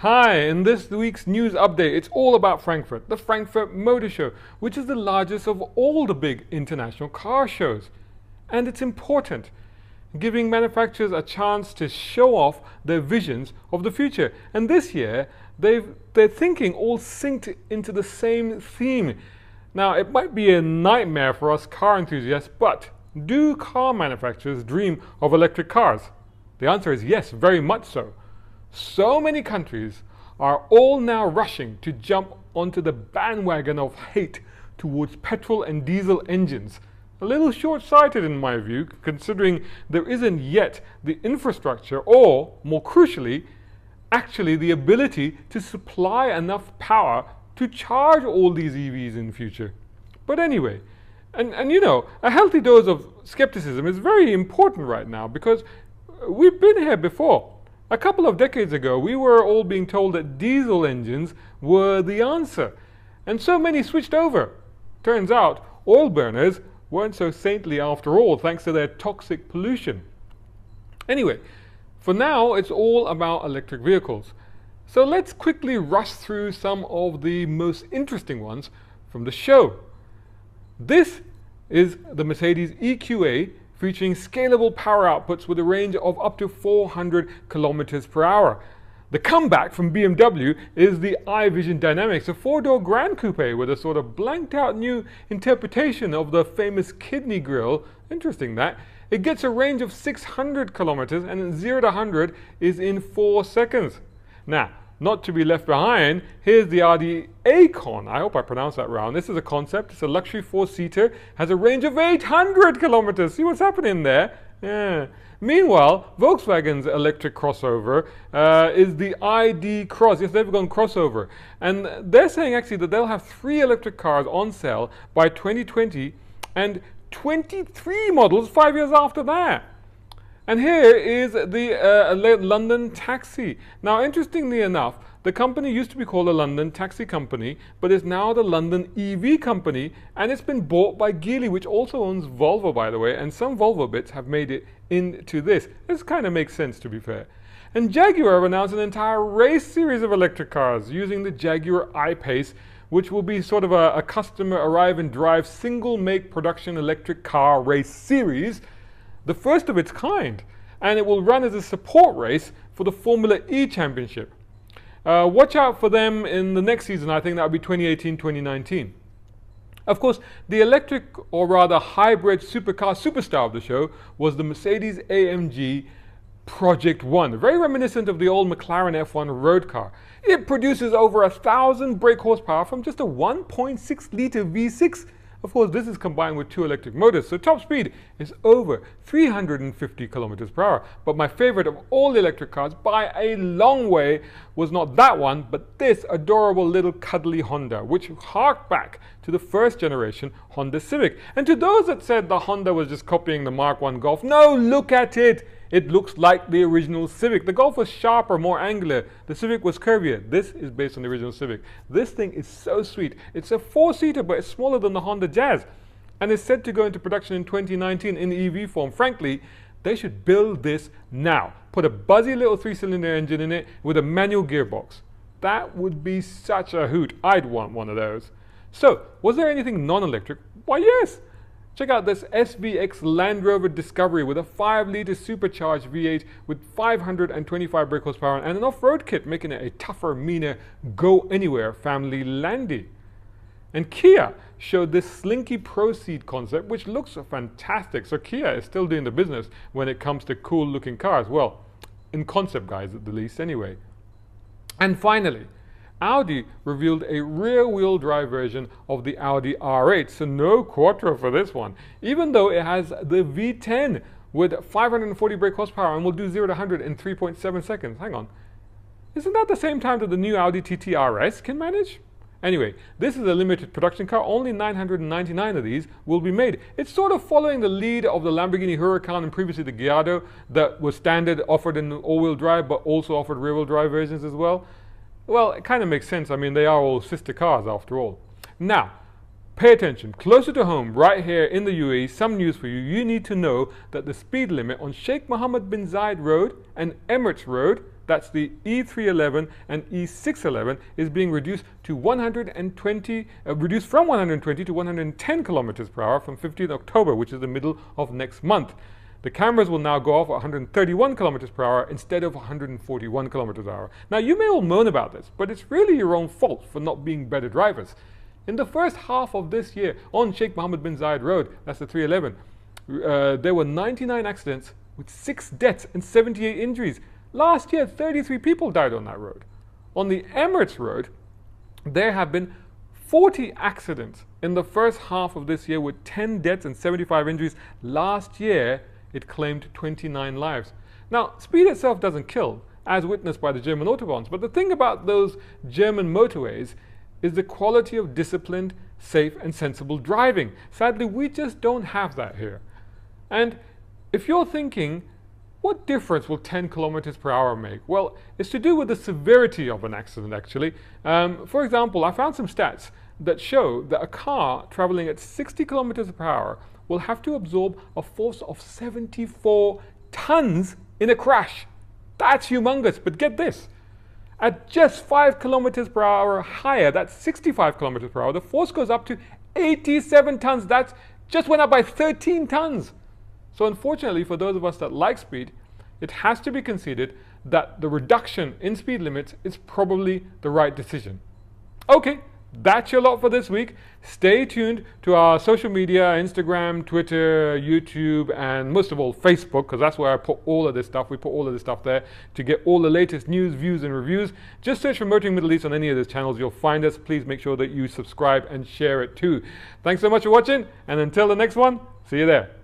Hi, in this week's news update, it's all about Frankfurt, the Frankfurt Motor Show, which is the largest of all the big international car shows. And it's important, giving manufacturers a chance to show off their visions of the future. And this year, they're thinking all synced into the same theme. Now, it might be a nightmare for us car enthusiasts, but do car manufacturers dream of electric cars? The answer is yes, very much so. So many countries are all now rushing to jump onto the bandwagon of hate towards petrol and diesel engines. A little short-sighted in my view, considering there isn't yet the infrastructure or, more crucially, actually the ability to supply enough power to charge all these EVs in the future. But anyway, and you know, a healthy dose of skepticism is very important right now because we've been here before. A couple of decades ago, we were all being told that diesel engines were the answer, and so many switched over. Turns out, oil burners weren't so saintly after all, thanks to their toxic pollution. Anyway, for now, it's all about electric vehicles. So let's quickly rush through some of the most interesting ones from the show. This is the Mercedes EQA, featuring scalable power outputs with a range of up to 400 kilometers per hour. The comeback from BMW is the iVision Dynamics, a four-door Grand Coupe with a sort of blanked-out new interpretation of the famous kidney grille. Interesting that. It gets a range of 600 kilometers and 0 to 100 is in 4 seconds. Now, not to be left behind, here's the Audi Acon. I hope I pronounced that right. This is a concept. It's a luxury four-seater, has a range of 800 kilometers. See what's happening there? Yeah. Meanwhile, Volkswagen's electric crossover is the ID Cross. Yes, they've gone crossover. And they're saying actually that they'll have 3 electric cars on sale by 2020 and 23 models 5 years after that. And here is the London Taxi. Now, interestingly enough, the company used to be called the London Taxi Company, but is now the London EV Company, and it's been bought by Geely, which also owns Volvo, by the way, and some Volvo bits have made it into this. This kind of makes sense, to be fair. And Jaguar announced an entire race series of electric cars using the Jaguar I-Pace, which will be sort of a customer arrive and drive single-make production electric car race series, the first of its kind, and it will run as a support race for the Formula E Championship. Watch out for them in the next season. I think that will be 2018-2019. Of course, the electric, or rather hybrid supercar superstar of the show was the Mercedes AMG Project 1, very reminiscent of the old McLaren F1 road car. It produces over 1,000 brake horsepower from just a 1.6-litre V6. Of course, this is combined with 2 electric motors, so top speed is over 350 kilometers per hour. But my favorite of all the electric cars, by a long way, was not that one, but this adorable little cuddly Honda, which harked back to the first generation Honda Civic. And to those that said the Honda was just copying the Mark I Golf, no, look at it! It looks like the original Civic. The Golf was sharper, more angular. The Civic was curvier. This is based on the original Civic. This thing is so sweet. It's a 4-seater, but it's smaller than the Honda Jazz. And is set to go into production in 2019 in EV form. Frankly, they should build this now. Put a buzzy little 3-cylinder engine in it with a manual gearbox. That would be such a hoot. I'd want one of those. So, was there anything non-electric? Why, yes. Check out this SVX Land Rover Discovery with a 5-litre supercharged V8 with 525 brake horsepower and an off-road kit, making it a tougher, meaner, go-anywhere family landy. And Kia showed this slinky Proceed concept, which looks fantastic. So Kia is still doing the business when it comes to cool-looking cars. Well, in concept, guys, at the least, anyway. And finally, Audi revealed a rear-wheel drive version of the Audi R8, so no Quattro for this one, even though it has the V10 with 540 brake horsepower and will do 0 to 100 in 3.7 seconds. Hang on, isn't that the same time that the new Audi TT RS can manage? Anyway, this is a limited production car. Only 999 of these will be made. It's sort of following the lead of the Lamborghini Huracan and previously the Gallardo that was standard offered in all-wheel drive but also offered rear-wheel drive versions as well. Well, it kind of makes sense. I mean, they are all sister cars after all. Now, pay attention. Closer to home, right here in the UAE, some news for you. You need to know that the speed limit on Sheikh Mohammed bin Zayed Road and Emirates Road, that's the E311 and E611, is being reduced to 120, reduced from 120 to 110 kilometers per hour from 15th October, which is the middle of next month. The cameras will now go off at 131 kilometers per hour instead of 141 kilometers per hour. Now, you may all moan about this, but it's really your own fault for not being better drivers. In the first half of this year, on Sheikh Mohammed bin Zayed Road, that's the 311, there were 99 accidents with 6 deaths and 78 injuries. Last year, 33 people died on that road. On the Emirates Road, there have been 40 accidents in the first half of this year with 10 deaths and 75 injuries. Last year, it claimed 29 lives. Now, speed itself doesn't kill, as witnessed by the German autobahns, but the thing about those German motorways is the quality of disciplined, safe and sensible driving. Sadly, we just don't have that here. And if you're thinking, what difference will 10 kilometers per hour make? Well, it's to do with the severity of an accident, actually. For example, I found some stats that show that a car traveling at 60 kilometers per hour will have to absorb a force of 74 tons in a crash. That's humongous, but get this. At just 5 kilometers per hour higher, that's 65 kilometers per hour, the force goes up to 87 tons. That's just went up by 13 tons. So unfortunately, for those of us that like speed, it has to be conceded that the reduction in speed limits is probably the right decision. Okay, that's your lot for this week. Stay tuned to our social media, Instagram, Twitter, YouTube, and most of all, Facebook, because that's where I put all of this stuff. We put all of this stuff there to get all the latest news, views, and reviews. Just search for Motoring Middle East on any of those channels. You'll find us. Please make sure that you subscribe and share it too. Thanks so much for watching, and until the next one, see you there.